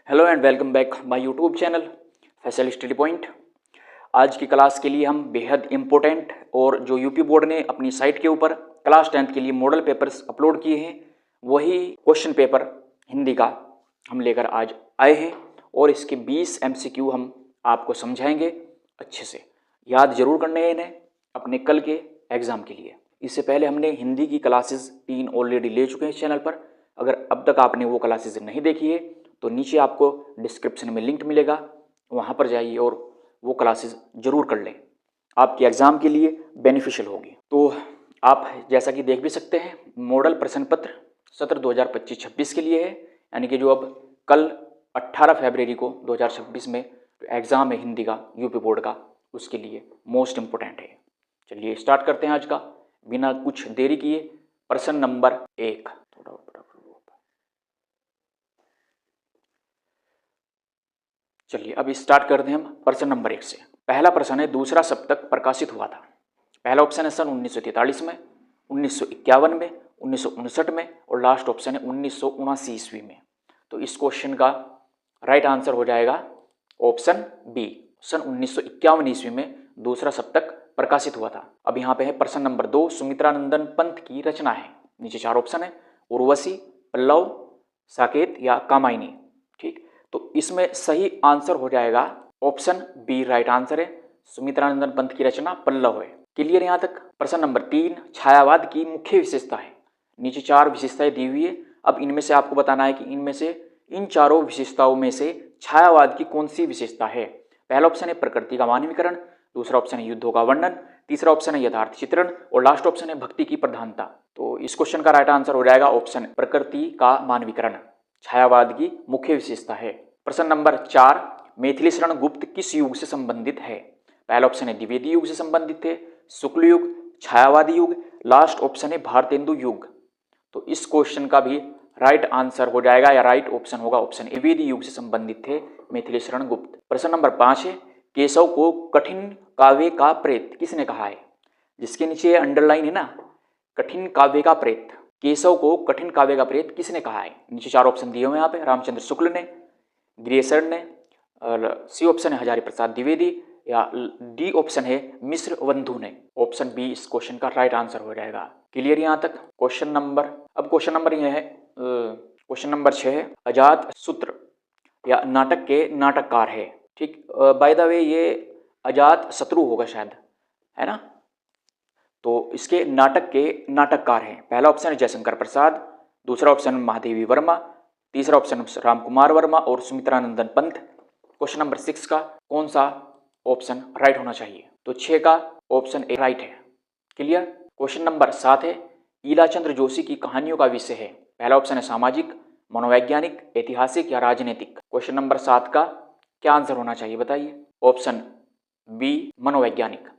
Hello and welcome back my YouTube channel Faisal study point. आज की class के लिए हम बेहद इम्पोर्टेंट और जो यूपी बोर्ड ने अपनी साइट के ऊपर क्लास 10th के लिए मॉडल पेपर्स अपलोड किए हैं वही क्वेश्चन पेपर हिंदी का हम लेकर आज आए हैं और इसके 20 MCQ हम आपको समझाएंगे। अच्छे से याद जरूर करने हैं इन्हें अपने कल के एग्ज़ाम के लिए। इससे पहले हमने हिंदी की क्लासेस 3 ऑलरेडी ले चुके हैं इस चैनल पर। अगर अब तक आपने वो क्लासेस नहीं देखी है तो नीचे आपको डिस्क्रिप्शन में लिंक मिलेगा, वहाँ पर जाइए और वो क्लासेस ज़रूर कर लें, आपके एग्ज़ाम के लिए बेनिफिशियल होगी। तो आप जैसा कि देख भी सकते हैं मॉडल प्रश्न पत्र सत्र 2025-26 के लिए है, यानी कि जो अब कल 18 फरवरी को 2026 में एग्ज़ाम है हिंदी का यूपी बोर्ड का, उसके लिए मोस्ट इम्पोर्टेंट है। चलिए स्टार्ट करते हैं आज का बिना कुछ देरी किए। प्रश्न नंबर 1, चलिए अब स्टार्ट करते हैं हम प्रश्न नंबर 1 से। पहला प्रश्न है, दूसरा सप्तक प्रकाशित हुआ था। पहला ऑप्शन है सन 1943 में, 1951 में, 1959 में और लास्ट ऑप्शन है 1979 ईस्वी में। तो इस क्वेश्चन का राइट आंसर हो जाएगा ऑप्शन बी, सन 1951 ईस्वी में दूसरा सप्तक प्रकाशित हुआ था। अब यहाँ पे है प्रश्न नंबर 2, सुमित्रानंदन पंत की रचना है। नीचे 4 ऑप्शन है, उर्वशी, पल्लव, साकेत या कामायनी। ठीक, तो इसमें सही आंसर हो जाएगा ऑप्शन बी, राइट आंसर है सुमित्रानंदन पंत की रचना पल्लव है। क्लियर यहाँ तक। प्रश्न नंबर 3, छायावाद की मुख्य विशेषता है। नीचे 4 विशेषताएं दी हुई है। अब इनमें से आपको बताना है कि इनमें से इन चारों विशेषताओं में से छायावाद की कौन सी विशेषता है। पहला ऑप्शन है प्रकृति का मानवीकरण, दूसरा ऑप्शन है युद्धों का वर्णन, तीसरा ऑप्शन है यथार्थ चित्रण और लास्ट ऑप्शन है भक्ति की प्रधानता। तो इस क्वेश्चन का राइट आंसर हो जाएगा ऑप्शन प्रकृति का मानवीकरण, छायावाद की मुख्य विशेषता है। प्रश्न नंबर 4, मैथिली शरण गुप्त किस युग से संबंधित है। पहला ऑप्शन है द्विवेदी युग से संबंधित है, शुक्ल युग, छायावादी युग, लास्ट ऑप्शन है भारतेंदु युग। तो इस क्वेश्चन का भी राइट आंसर हो जाएगा या राइट ऑप्शन होगा ऑप्शन द्विवेदी युग से संबंधित थे मैथिली शरण गुप्त। प्रश्न नंबर 5 है, केशव को कठिन काव्य का प्रेत किसने कहा है। जिसके नीचे अंडरलाइन है ना, कठिन काव्य का प्रेत, केशव को कठिन काव्य का प्रेत किसने कहा है। नीचे 4 ऑप्शन दिए हुए यहाँ पे, रामचंद्र शुक्ल ने, ग्रेसर ने, सी ऑप्शन है हजारी प्रसाद द्विवेदी या डी ऑप्शन है मिश्र बंधु ने। ऑप्शन बी इस क्वेश्चन का राइट आंसर हो जाएगा। क्लियर यहाँ तक। क्वेश्चन नंबर यह है, क्वेश्चन नंबर 6 है, अजात सूत्र या नाटक के नाटककार है। ठीक, बाय द वे ये अजात शत्रु होगा शायद, है ना। तो इसके नाटक के नाटककार हैं। पहला ऑप्शन है जयशंकर प्रसाद, दूसरा ऑप्शन महादेवी वर्मा, तीसरा ऑप्शन राम कुमार वर्मा और सुमित्रानंदन पंत। क्वेश्चन नंबर 6 का कौन सा ऑप्शन राइट होना चाहिए। तो 6 का ऑप्शन ए राइट है। क्लियर। क्वेश्चन नंबर 7 है, ईलाचंद्र जोशी की कहानियों का विषय है। पहला ऑप्शन है सामाजिक, मनोवैज्ञानिक, ऐतिहासिक या राजनीतिक। क्वेश्चन नंबर 7 का क्या आंसर होना चाहिए बताइए। ऑप्शन बी मनोवैज्ञानिक।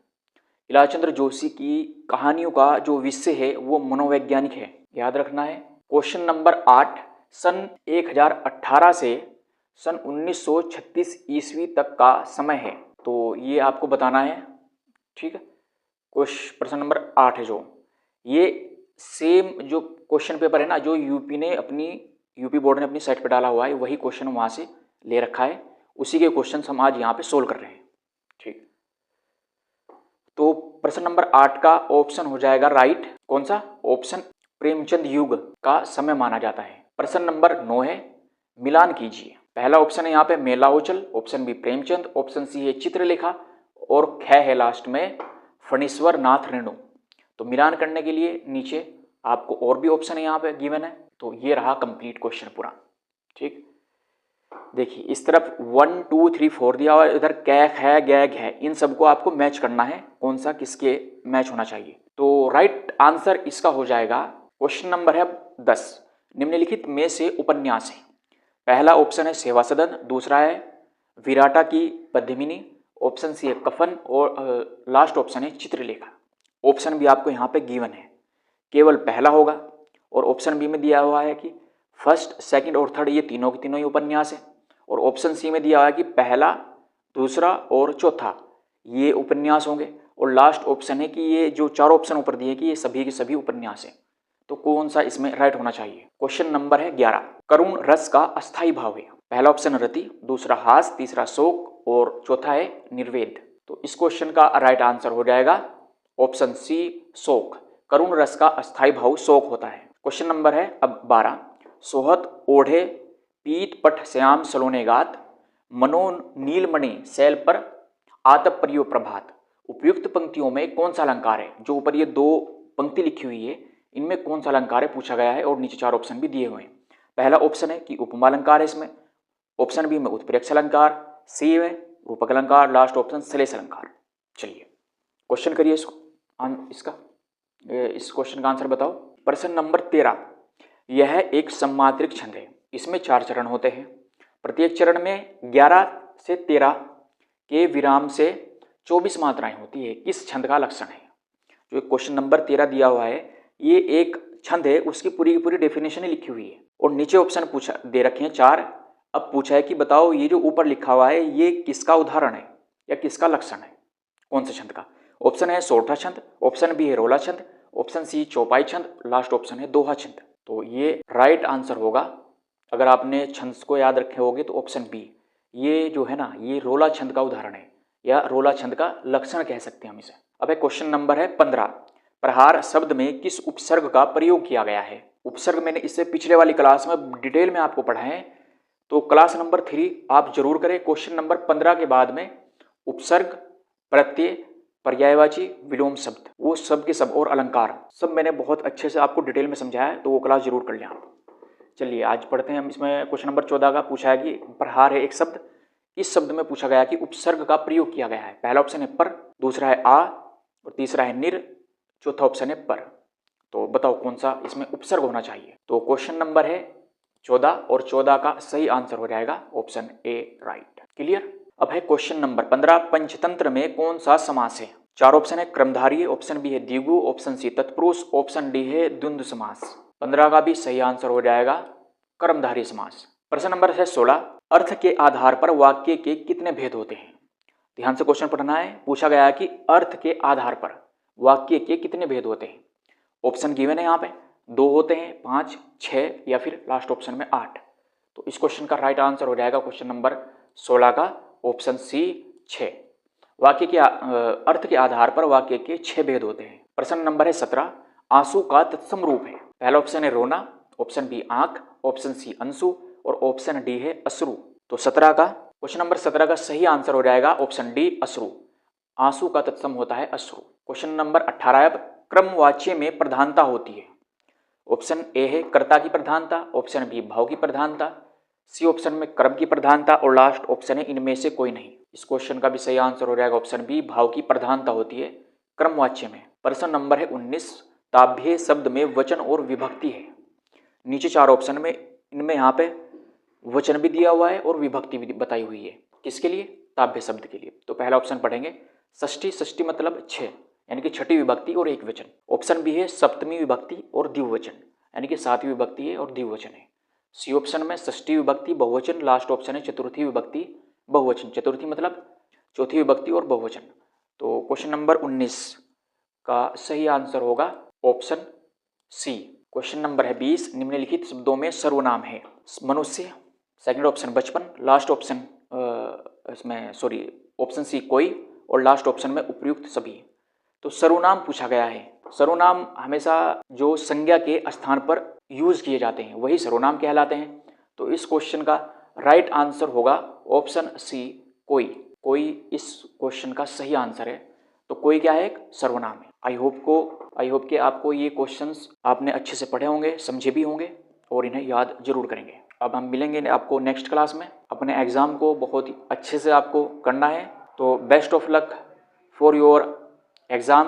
ईलाचंद्र जोशी की कहानियों का जो विषय है वो मनोवैज्ञानिक है, याद रखना है। क्वेश्चन नंबर 8, सन 1018 से सन 1936 ईस्वी तक का समय है, तो ये आपको बताना है। ठीक है, प्रश्न नंबर 8 है जो ये सेम जो क्वेश्चन पेपर है ना, जो यूपी बोर्ड ने अपनी साइट पर डाला हुआ है, वही क्वेश्चन वहाँ से ले रखा है, उसी के क्वेश्चन हम आज यहाँ पे सोल्व कर रहे हैं। ठीक, तो प्रश्न नंबर 8 का ऑप्शन हो जाएगा राइट, कौन सा ऑप्शन प्रेमचंद युग का समय माना जाता है। प्रश्न नंबर 9 है, मिलान कीजिए। पहला ऑप्शन है यहाँ पे Maila Anchal, option B Premchand, option C है चित्रलेखा और ख है लास्ट में फणीश्वर नाथ रेणु। तो मिलान करने के लिए नीचे आपको और भी ऑप्शन है यहाँ पे गिवन है। तो ये रहा कंप्लीट क्वेश्चन पूरा। ठीक, देखिए इस तरफ 1 2 3 4 दिया हुआ है, इधर कैक है गैग है, इन सबको आपको मैच करना है, कौन सा किसके मैच होना चाहिए। तो राइट आंसर इसका हो जाएगा, क्वेश्चन नंबर है 10, निम्नलिखित में से उपन्यास है। पहला ऑप्शन है सेवा सदन, दूसरा है विराटा की पद्मिनी, ऑप्शन सी है कफन और लास्ट ऑप्शन है चित्रलेखा। ऑप्शन भी आपको यहाँ पे गिवन है, केवल पहला होगा। और ऑप्शन बी में दिया हुआ है कि फर्स्ट, सेकंड और थर्ड, ये तीनों के तीनों ही उपन्यास है। और ऑप्शन सी में दिया हुआ है कि पहला, दूसरा और चौथा ये उपन्यास होंगे। और लास्ट ऑप्शन है कि ये जो 4 ऑप्शन ऊपर दिए कि ये सभी के सभी उपन्यास हैं। तो कौन सा इसमें राइट होना चाहिए। क्वेश्चन नंबर है 11, करुण रस का अस्थाई भाव है। पहला ऑप्शन रति, दूसरा हास, तीसरा शोक और चौथा है निर्वेद। तो इस क्वेश्चन का राइट आंसर हो जाएगा ऑप्शन सी शोक। करुण रस का अस्थायी भाव शोक होता है। क्वेश्चन नंबर है अब 12। सोहत ओढ़े पीत पट श्याम सलोने गात, मनो नीलमणि शैल पर आतप परियो प्रभात। उपयुक्त पंक्तियों में कौन सा अलंकार है? जो ऊपर ये दो पंक्ति लिखी हुई है इनमें कौन सा अलंकार है पूछा गया है और नीचे 4 ऑप्शन भी दिए हुए हैं। पहला ऑप्शन है कि उपमा अलंकार है इसमें, ऑप्शन बी में उत्प्रेक्ष अलंकार, सी में रूपक अलंकार, लास्ट ऑप्शन श्लेष अलंकार। चलिए क्वेश्चन करिए इस क्वेश्चन का आंसर बताओ। प्रश्न नंबर 13। यह एक सम्मात्रिक छंद है, इसमें 4 चरण होते हैं। प्रत्येक चरण में 11 से 13 के विराम से 24 मात्राएं होती है। किस छंद का लक्षण है? जो क्वेश्चन नंबर 13 दिया हुआ है ये एक छंद है, उसकी पूरी की पूरी डेफिनेशन ही लिखी हुई है और नीचे ऑप्शन पूछा दे रखे हैं 4। अब पूछा है कि बताओ ये जो ऊपर लिखा हुआ है ये किसका उदाहरण है या किसका लक्षण है, कौन से छंद का? ऑप्शन है सोरठा छंद, ऑप्शन बी है रोला छंद, ऑप्शन सी चौपाई छंद, लास्ट ऑप्शन है दोहा छंद। तो ये राइट आंसर होगा। अगर आपने छंद को याद रखे होगे तो ऑप्शन बी, ये जो है ना ये रोला छंद का उदाहरण है या रोला छंद का लक्षण कह सकते हैं हम इसे। अब क्वेश्चन नंबर है 15। प्रहार शब्द में किस उपसर्ग का प्रयोग किया गया है? उपसर्ग मैंने इससे पिछले वाली क्लास में डिटेल में आपको पढ़ाए हैं, तो क्लास नंबर 3 आप जरूर करें। क्वेश्चन नंबर 15 के बाद में उपसर्ग, प्रत्यय, पर्यायवाची, विलोम शब्द, वो सब के सब और अलंकार सब मैंने बहुत अच्छे से आपको डिटेल में समझाया है, तो वो क्लास जरूर कर लें आप। चलिए आज पढ़ते हैं हम। इसमें क्वेश्चन नंबर 14 का पूछा है कि प्रहार है एक शब्द, इस शब्द में पूछा गया कि उपसर्ग का प्रयोग किया गया है। पहला ऑप्शन है पर, दूसरा है आ और तीसरा है निर, चौथा ऑप्शन है पर। तो बताओ कौन सा इसमें उपसर्ग होना चाहिए? तो क्वेश्चन नंबर है 14 और 14 का सही आंसर हो जाएगा ऑप्शन ए राइट। क्लियर? अब है क्वेश्चन नंबर 15। पंचतंत्र में कौन सा समास है? 4 ऑप्शन है क्रमधारीय, ऑप्शन बी है द्विगु, ऑप्शन सी तत्पुरुष, ऑप्शन डी है द्वंद्व समास। 15 का भी सही आंसर हो जाएगा कर्मधारय समास। प्रश्न नंबर है 16। अर्थ के आधार पर वाक्य के कितने भेद होते हैं? ध्यान से क्वेश्चन पढ़ना है। पूछा गया है कि अर्थ के आधार पर वाक्य के कितने भेद होते हैं। ऑप्शन गिवन है यहाँ पे, 2 होते हैं, 5, 6 या फिर लास्ट ऑप्शन में 8। तो इस क्वेश्चन का राइट आंसर हो जाएगा क्वेश्चन नंबर 16 का ऑप्शन सी 6। वाक्य के अर्थ के आधार पर वाक्य के 6 भेद होते हैं। प्रश्न नंबर है 17। आंसू का तत्सम रूप है। पहला ऑप्शन है रोना, ऑप्शन बी आंख, ऑप्शन सी अंशु और ऑप्शन डी है अश्रु। तो 17 का क्वेश्चन नंबर 17 का सही आंसर हो जाएगा ऑप्शन डी अश्रु। आंसू का तत्सम होता है अश्रु। क्वेश्चन नंबर 18 अब क्रमवाच्य में प्रधानता होती है। ऑप्शन ए है कर्ता की प्रधानता, ऑप्शन बी भाव की प्रधानता, सी ऑप्शन में कर्म की प्रधानता और लास्ट ऑप्शन है इनमें से कोई नहीं। इस क्वेश्चन का भी सही आंसर हो जाएगा ऑप्शन बी भाव की प्रधानता होती है क्रमवाच्य में। प्रश्न नंबर है 19। ताभ्य शब्द में वचन और विभक्ति है। नीचे 4 ऑप्शन में इनमें यहाँ पे वचन भी दिया हुआ है और विभक्ति भी बताई हुई है। किसके लिए? ताभ्य शब्द के लिए। तो पहला ऑप्शन पढ़ेंगे षष्ठी, षष्ठी मतलब 6 यानी कि छठी विभक्ति और एक वचन। ऑप्शन बी है सप्तमी विभक्ति और द्विवचन यानी कि 7वीं विभक्ति है और द्विवचन है। सी ऑप्शन में षष्ठी विभक्ति बहुवचन, लास्ट ऑप्शन है चतुर्थी विभक्ति बहुवचन। चतुर्थी मतलब चौथी विभक्ति और बहुवचन। तो क्वेश्चन नंबर 19 का सही आंसर होगा ऑप्शन सी। क्वेश्चन नंबर है 20। निम्नलिखित शब्दों में सर्वनाम है। मनुष्य, सेकंड ऑप्शन बचपन, लास्ट ऑप्शन ऑप्शन सी कोई और लास्ट ऑप्शन में उपयुक्त सभी। तो सर्वनाम पूछा गया है। सर्वनाम हमेशा जो संज्ञा के स्थान पर यूज किए जाते हैं वही सर्वनाम कहलाते हैं। तो इस क्वेश्चन का राइट आंसर होगा ऑप्शन सी कोई। कोई इस क्वेश्चन का सही आंसर है। तो कोई क्या है? एक सर्वनाम है। आई होप कि आपको ये क्वेश्चंस आपने अच्छे से पढ़े होंगे, समझे भी होंगे और इन्हें याद जरूर करेंगे। अब हम मिलेंगे आपको नेक्स्ट क्लास में। अपने एग्जाम को बहुत ही अच्छे से आपको करना है। तो best of luck for your exam.